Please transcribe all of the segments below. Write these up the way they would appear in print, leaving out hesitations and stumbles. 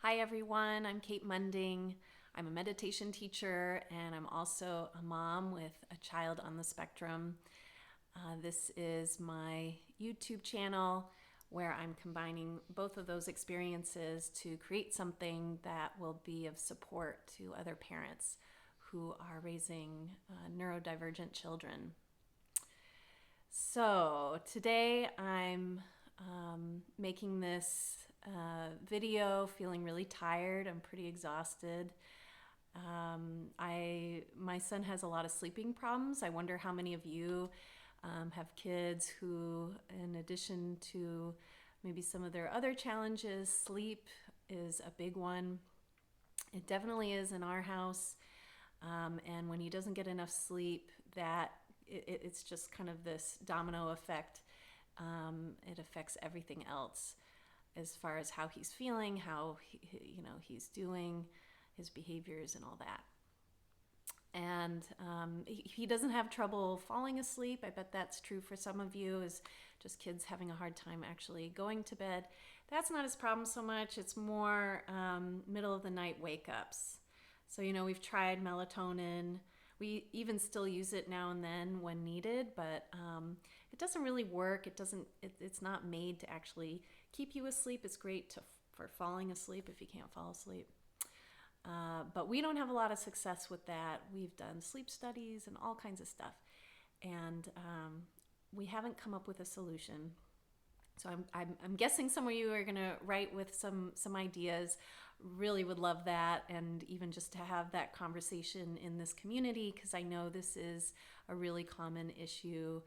Hi everyone, I'm Kate Munding. I'm a meditation teacher and I'm also a mom with a child on the spectrum. This is my YouTube channel where I'm combining both of those experiences to create something that will be of support to other parents who are raising neurodivergent children. So today I'm making this video feeling really tired. I'm pretty exhausted. My son has a lot of sleeping problems. I wonder how many of you have kids who, in addition to maybe some of their other challenges, sleep is a big one. It definitely is in our house. And when he doesn't get enough sleep, it's just kind of this domino effect. It affects everything else as far as how he's feeling, how he's doing, his behaviors, and all that. And he doesn't have trouble falling asleep. I bet that's true for some of you, is just kids having a hard time actually going to bed. That's not his problem so much. It's more middle of the night wake ups. So, we've tried melatonin. We even still use it now and then when needed, but it doesn't really work. It's not made to actually keep you asleep. It's great for falling asleep if you can't fall asleep. But we don't have a lot of success with that. We've done sleep studies and all kinds of stuff, and we haven't come up with a solution. So I'm guessing some of you are going to write with some ideas. Really would love that, and even just to have that conversation in this community, because I know this is a really common issue.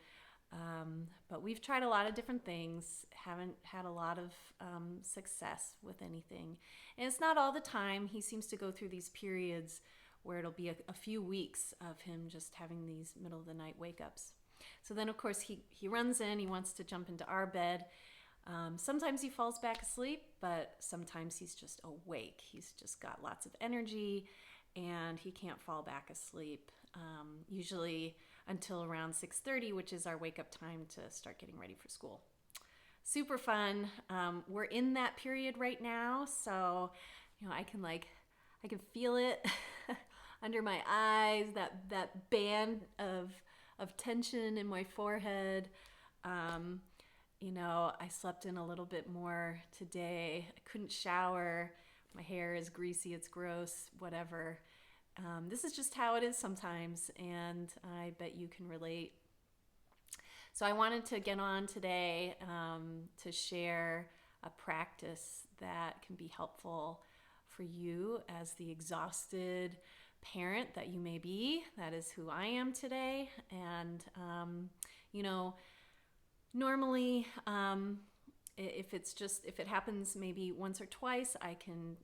But we've tried a lot of different things, haven't had a lot of success with anything. And it's not all the time. He seems to go through these periods where it'll be a few weeks of him just having these middle of the night wake ups. So then, of course, he runs in, he wants to jump into our bed. Sometimes he falls back asleep, but sometimes he's just awake. He's just got lots of energy and he can't fall back asleep. Usually until around 6:30, which is our wake up time to start getting ready for school. Super fun. We're in that period right now, so I can feel it under my eyes, that band of tension in my forehead. I slept in a little bit more today. I couldn't shower. My hair is greasy, it's gross, whatever. This is just how it is sometimes, and I bet you can relate. So I wanted to get on today to share a practice that can be helpful for you as the exhausted parent that you may be. That is who I am today. And, normally, if it happens maybe once or twice, I can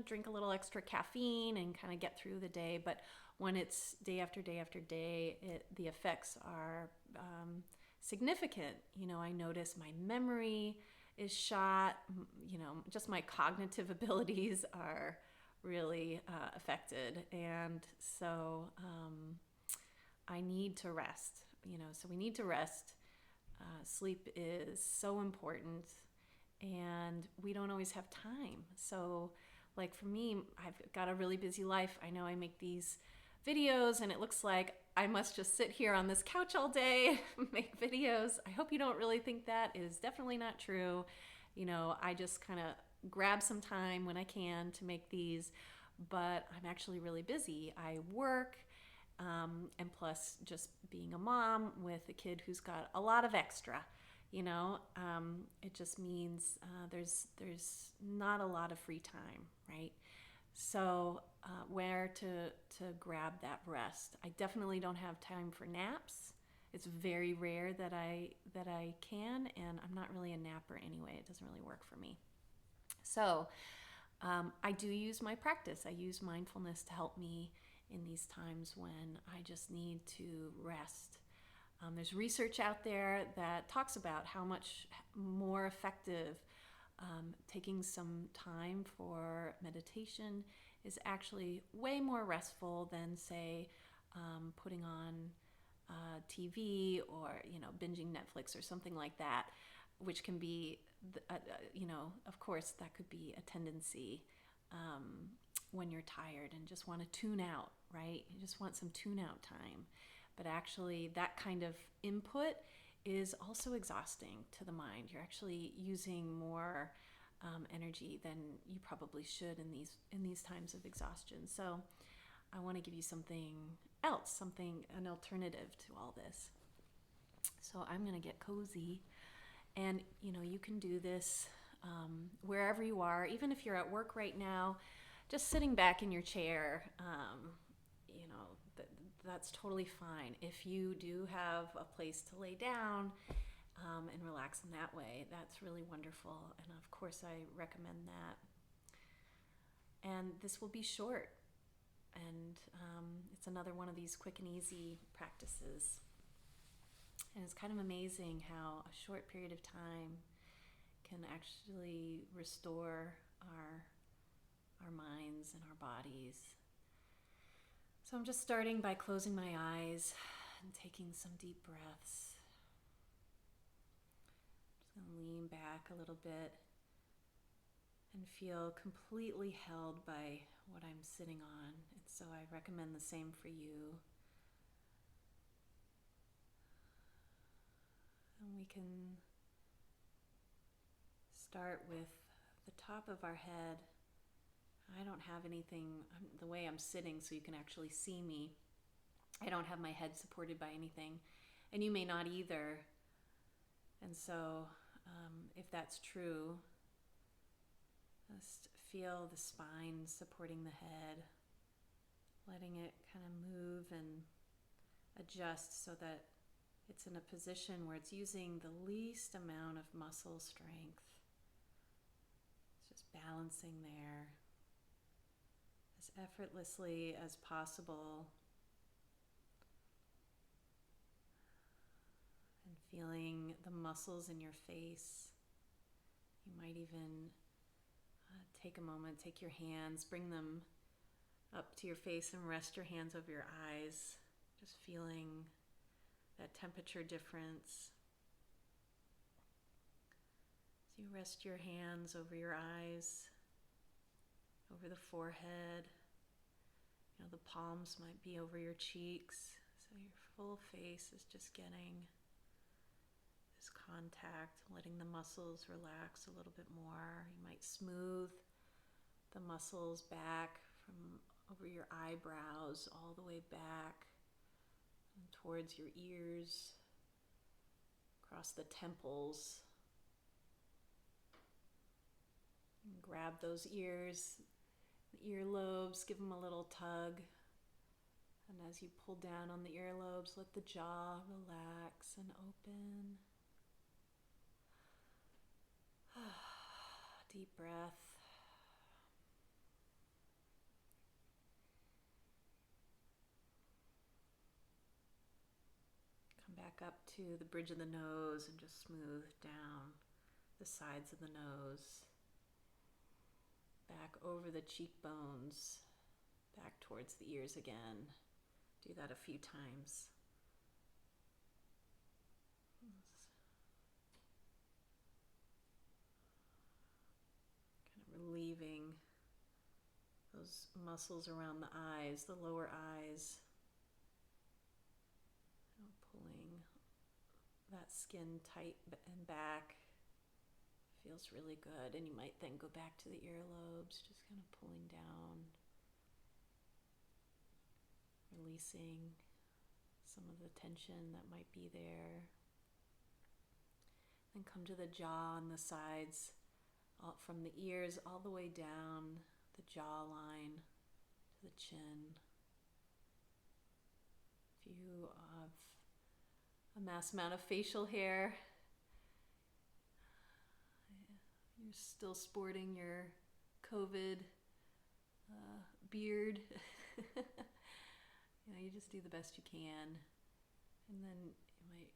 drink a little extra caffeine and kind of get through the day. But when it's day after day after day, the effects are significant. I notice my memory is shot. Just my cognitive abilities are really affected, and so I need to rest. So we need to rest. Sleep is so important, and we don't always have time. So, like for me, I've got a really busy life. I know I make these videos, and it looks like I must just sit here on this couch all day, make videos. I hope you don't really think that. It is definitely not true. I just kind of grab some time when I can to make these, but I'm actually really busy. I work, and plus just being a mom with a kid who's got a lot of extra, it just means there's not a lot of free time, right? So where to grab that rest? I definitely don't have time for naps. It's very rare that I can, and I'm not really a napper anyway. It doesn't really work for me. So I do use my practice. I use mindfulness to help me in these times when I just need to rest. There's research out there that talks about how much more effective taking some time for meditation is actually way more restful than, say, putting on TV or binging Netflix or something like that, which can be, of course, that could be a tendency when you're tired and just want to tune out, right? You just want some tune out time. But actually, that kind of input is also exhausting to the mind. You're actually using more energy than you probably should in these times of exhaustion. So I want to give you something else, an alternative to all this. So I'm going to get cozy, and you can do this wherever you are, even if you're at work right now, just sitting back in your chair. That's totally fine. If you do have a place to lay down and relax in that way, that's really wonderful. And of course, I recommend that. And this will be short, and it's another one of these quick and easy practices. And it's kind of amazing how a short period of time can actually restore our minds and our bodies. So I'm just starting by closing my eyes and taking some deep breaths. I'm just going to lean back a little bit and feel completely held by what I'm sitting on. And so I recommend the same for you. And we can start with the top of our head. I don't have anything, the way I'm sitting, so you can actually see me. I don't have my head supported by anything, and you may not either. And so if that's true, just feel the spine supporting the head, letting it kind of move and adjust so that it's in a position where it's using the least amount of muscle strength. It's just balancing there as effortlessly as possible, and feeling the muscles in your face. You might even take a moment, take your hands, bring them up to your face and rest your hands over your eyes, just feeling that temperature difference. So you rest your hands over your eyes, over the forehead. The palms might be over your cheeks, so your full face is just getting this contact, letting the muscles relax a little bit more. You might smooth the muscles back from over your eyebrows all the way back and towards your ears, across the temples. And grab those ears, the earlobes, give them a little tug. And as you pull down on the earlobes, let the jaw relax and open. Deep breath. Come back up to the bridge of the nose and just smooth down the sides of the nose. Back over the cheekbones, back towards the ears again. Do that a few times. Kind of relieving those muscles around the eyes, the lower eyes. Pulling that skin tight and back. Feels really good. And you might then go back to the earlobes, just kind of pulling down, releasing some of the tension that might be there. Then come to the jaw and the sides, from the ears all the way down the jawline to the chin. If you have a mass amount of facial hair, you're still sporting your COVID beard, you just do the best you can. And then you might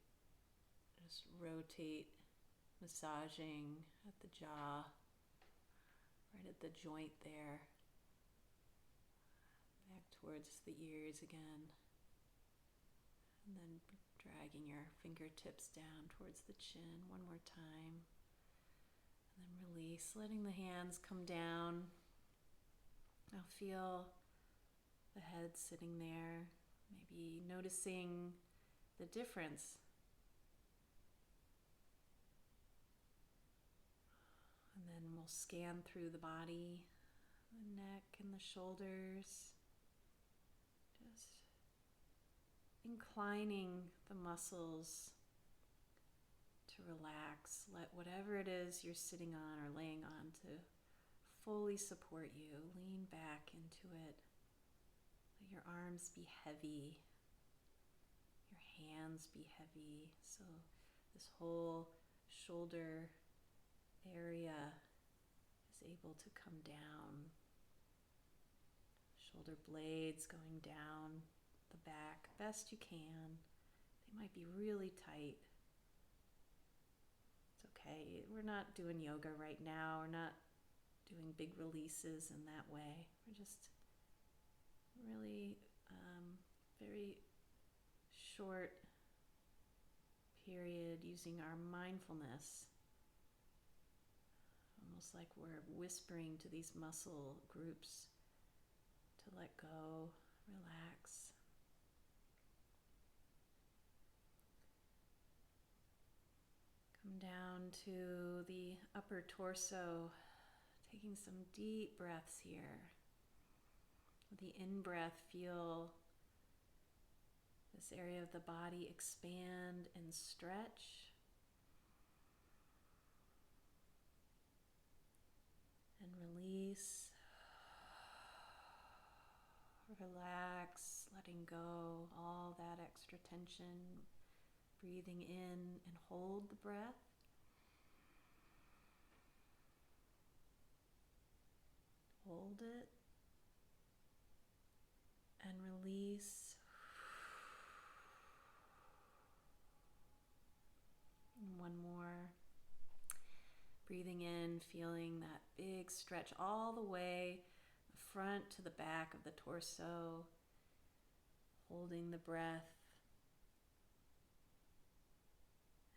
just rotate, massaging at the jaw, right at the joint there, back towards the ears again. And then dragging your fingertips down towards the chin one more time. And then release, letting the hands come down Now feel the head sitting there, maybe noticing the difference. And then we'll scan through the body, the neck and the shoulders, just inclining the muscles to relax. Let whatever it is you're sitting on or laying on to fully support you. Lean back into it. Let your arms be heavy, your hands be heavy. So this whole shoulder area is able to come down. Shoulder blades going down the back best you can. They might be really tight. It's okay. We're not doing yoga right now. We're not doing big releases in that way. We're just really very short period using our mindfulness, almost like we're whispering to these muscle groups to let go, relax. Come down to the upper torso, taking some deep breaths here. With the in-breath, feel this area of the body expand and stretch. And release. Relax, letting go all that extra tension. Breathing in and hold the breath. Hold it. And release. And one more. Breathing in, feeling that big stretch all the way the front to the back of the torso. Holding the breath.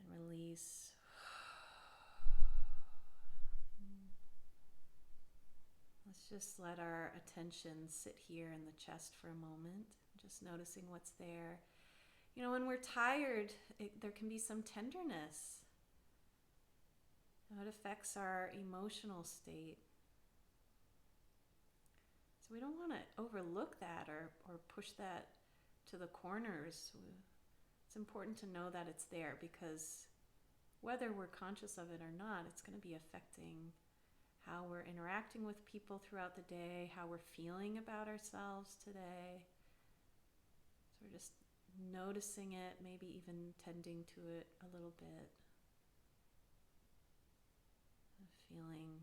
And release. Let's just let our attention sit here in the chest for a moment, just noticing what's there. You know, when we're tired, there can be some tenderness. It affects our emotional state. So we don't want to overlook that or push that to the corners. It's important to know that it's there, because whether we're conscious of it or not, it's going to be affecting how we're interacting with people throughout the day, how we're feeling about ourselves today. So we're just noticing it, maybe even tending to it a little bit. Feeling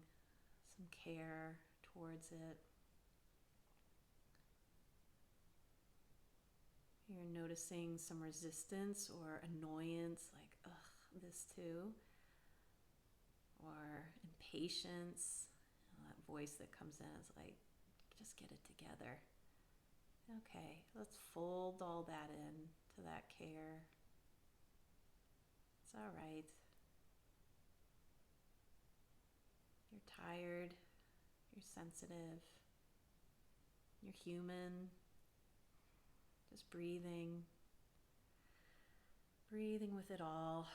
some care towards it. You're noticing some resistance or annoyance, like, ugh, this too. Or impatience. That voice that comes in is like, just get it together. Okay, let's fold all that in to that care. It's all right. You're tired. You're sensitive. You're human. Just breathing. Breathing with it all.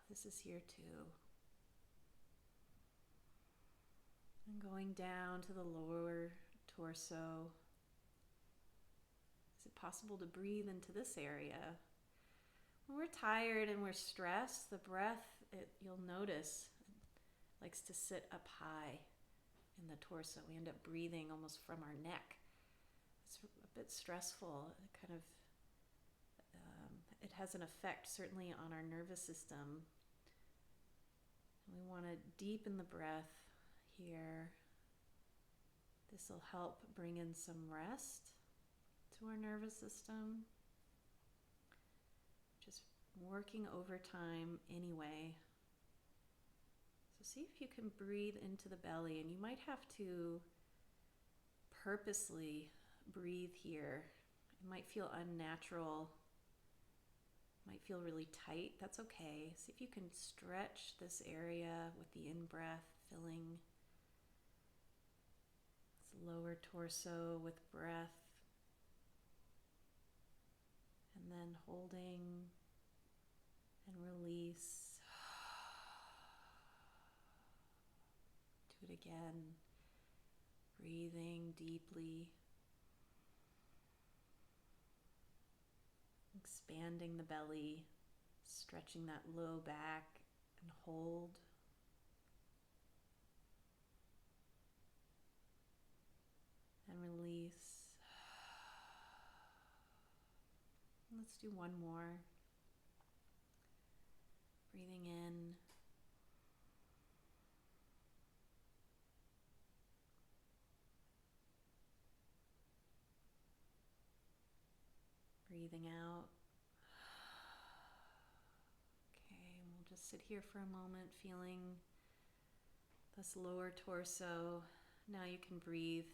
This is here too. And going down to the lower torso. Is it possible to breathe into this area? When we're tired and we're stressed, the breath, you'll notice, likes to sit up high in the torso. We end up breathing almost from our neck. It's a bit stressful. It has an effect certainly on our nervous system. And we want to deepen the breath here. This will help bring in some rest to our nervous system. Just working over time anyway. So see if you can breathe into the belly, and you might have to purposely breathe here. It might feel unnatural, might feel really tight. That's okay. See if you can stretch this area with the in-breath, filling torso with breath, and then holding and release. Do it again, breathing deeply, expanding the belly, stretching that low back, and hold. And release. Let's do one more. Breathing in. Breathing out. Okay, and we'll just sit here for a moment, feeling this lower torso. Now you can breathe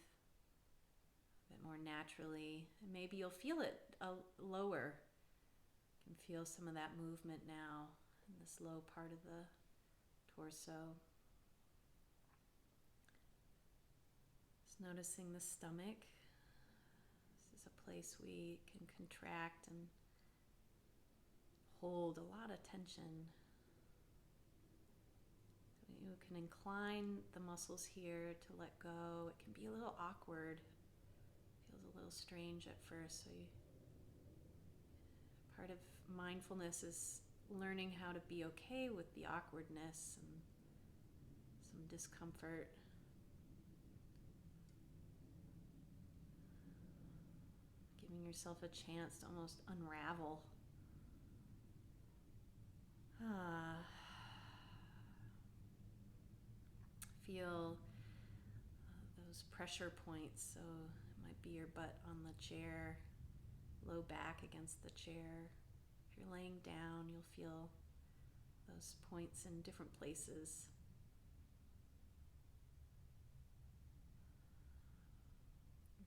a bit more naturally, and maybe you'll feel it lower. You can feel some of that movement now in this low part of the torso. Just noticing the stomach. This is a place we can contract and hold a lot of tension. You can incline the muscles here to let go. It can be a little awkward. Feels a little strange at first. So part of mindfulness is learning how to be okay with the awkwardness and some discomfort. Giving yourself a chance to almost unravel. Feel those pressure points. So it might be your butt on the chair, low back against the chair. If you're laying down, you'll feel those points in different places.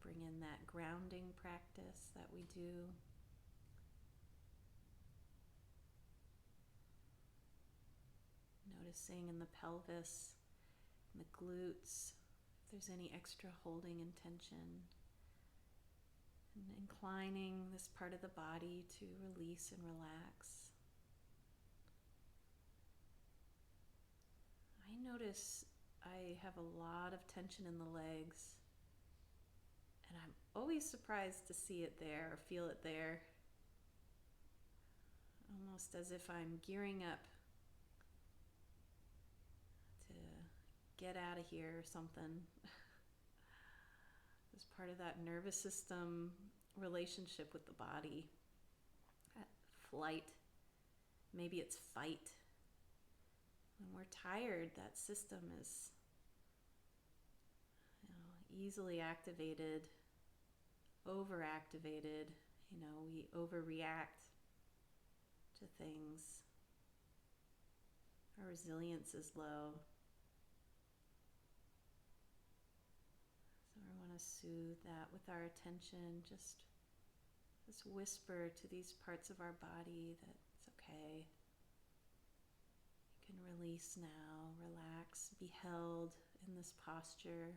Bring in that grounding practice that we do. Noticing in the pelvis, in the glutes, if there's any extra holding and tension. And inclining this part of the body to release and relax. I notice I have a lot of tension in the legs, and I'm always surprised to see it there or feel it there. Almost as if I'm gearing up to get out of here or something. As part of that nervous system relationship with the body. That flight, maybe it's fight. When we're tired, that system is easily activated, overactivated. We overreact to things. Our resilience is low. So we want to soothe that with our attention. Just whisper to these parts of our body that it's okay. You can release now, relax, be held in this posture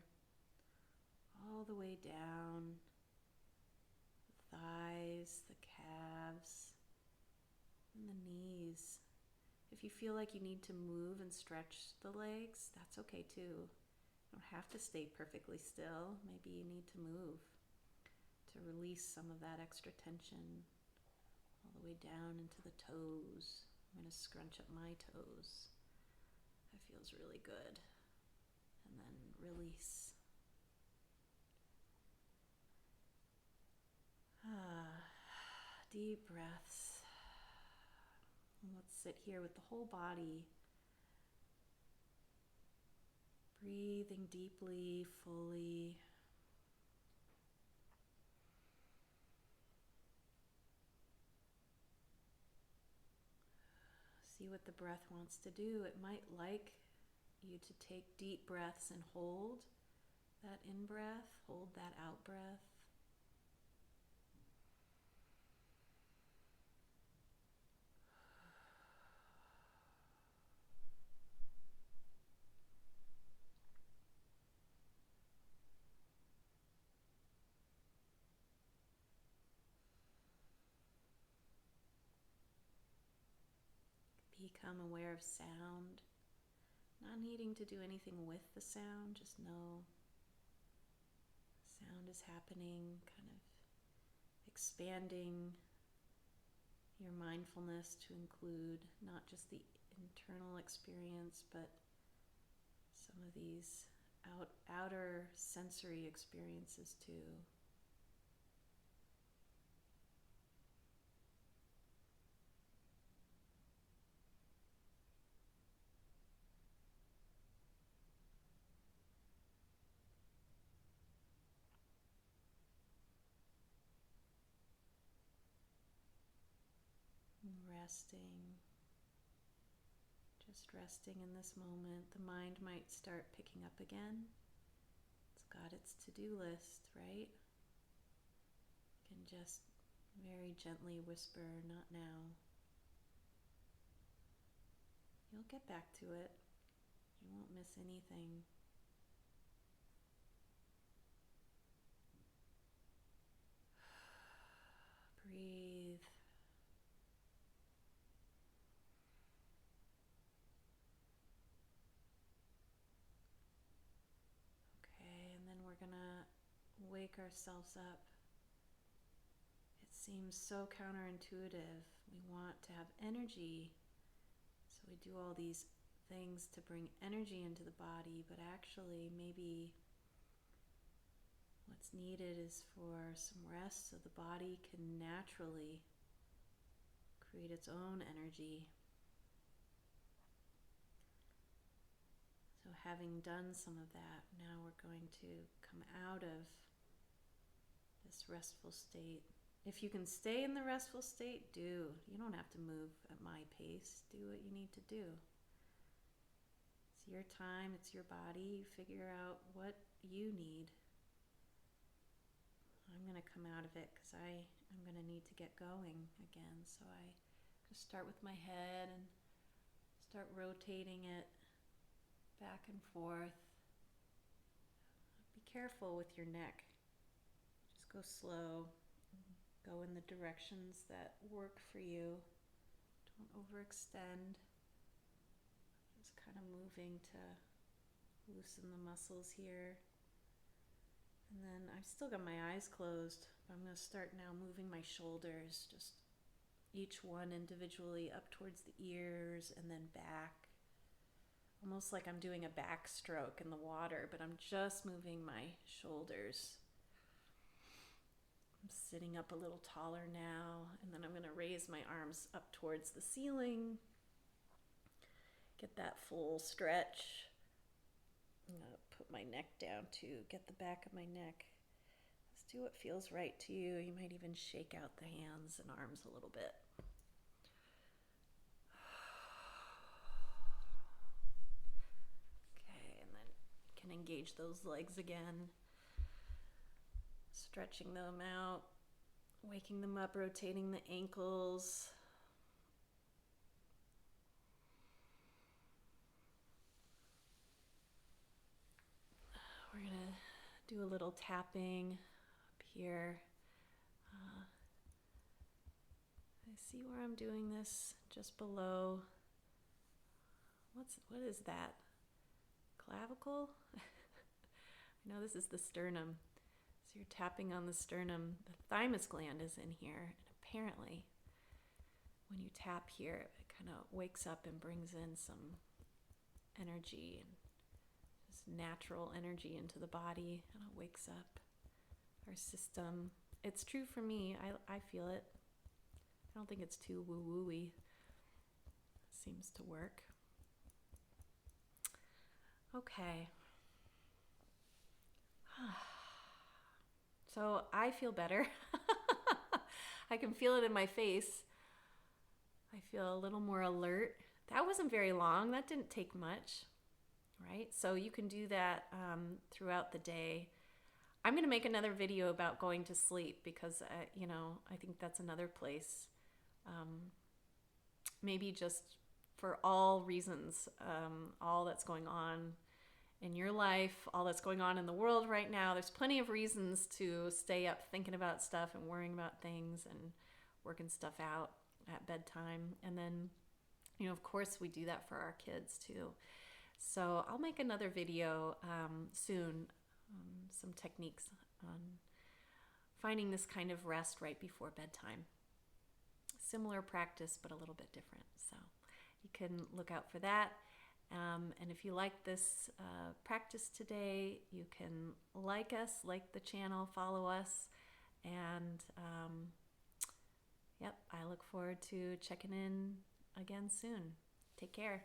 all the way down, the thighs, the calves, and the knees. If you feel like you need to move and stretch the legs, that's okay too. You don't have to stay perfectly still. Maybe you need to move to release some of that extra tension all the way down into the toes. I'm going to scrunch up my toes. That feels really good. And then release. Deep breaths. And let's sit here with the whole body. Breathing deeply, fully. See what the breath wants to do. It might like you to take deep breaths and hold that in-breath, hold that out-breath. become aware of sound, not needing to do anything with the sound, just know sound is happening, kind of expanding your mindfulness to include not just the internal experience, but some of these outer sensory experiences too. Resting, just resting in this moment. The mind might start picking up again. It's got its to-do list, right? You can just very gently whisper, not now. You'll get back to it. You won't miss anything. Breathe. Okay, and then we're gonna wake ourselves up. It seems so counterintuitive. We want to have energy, so we do all these things to bring energy into the body, but actually maybe what's needed is for some rest so the body can naturally create its own energy. So having done some of that, now we're going to come out of this restful state. If you can stay in the restful state, do. You don't have to move at my pace. Do what you need to do. It's your time, it's your body. You figure out what you need. I'm going to come out of it because I'm going to need to get going again. So I just start with my head and start rotating it back and forth. Be careful with your neck. Just go slow. Go in the directions that work for you. Don't overextend. Just kind of moving to loosen the muscles here. And then I've still got my eyes closed. I'm going to start now moving my shoulders, just each one individually up towards the ears and then back. Almost like I'm doing a backstroke in the water, but I'm just moving my shoulders. I'm sitting up a little taller now, and then I'm going to raise my arms up towards the ceiling. Get that full stretch. I'm going to put my neck down too, get the back of my neck. Just do what feels right to you. You might even shake out the hands and arms a little bit. Okay, and then you can engage those legs again. Stretching them out, waking them up, rotating the ankles. We're going to do a little tapping up here. I see where I'm doing this just below. What is that? Clavicle? I know this is the sternum. So you're tapping on the sternum. The thymus gland is in here, and apparently when you tap here, it kind of wakes up and brings in some energy and just natural energy into the body, and it wakes up our system. It's true for me. I feel it. I don't think it's too woo-woo-y. It seems to work. Okay. So I feel better. I can feel it in my face. I feel a little more alert. That wasn't very long. That didn't take much, right? So you can do that throughout the day. I'm going to make another video about going to sleep because, I think that's another place. Maybe just for all reasons, all that's going on in your life, all that's going on in the world right now. There's plenty of reasons to stay up thinking about stuff and worrying about things and working stuff out at bedtime. And then Of course, we do that for our kids too. So I'll make another video soon, some techniques on finding this kind of rest right before bedtime. Similar practice, but a little bit different. So you can look out for that. And if you like this practice today, you can like us, like the channel, follow us. And yep, I look forward to checking in again soon. Take care.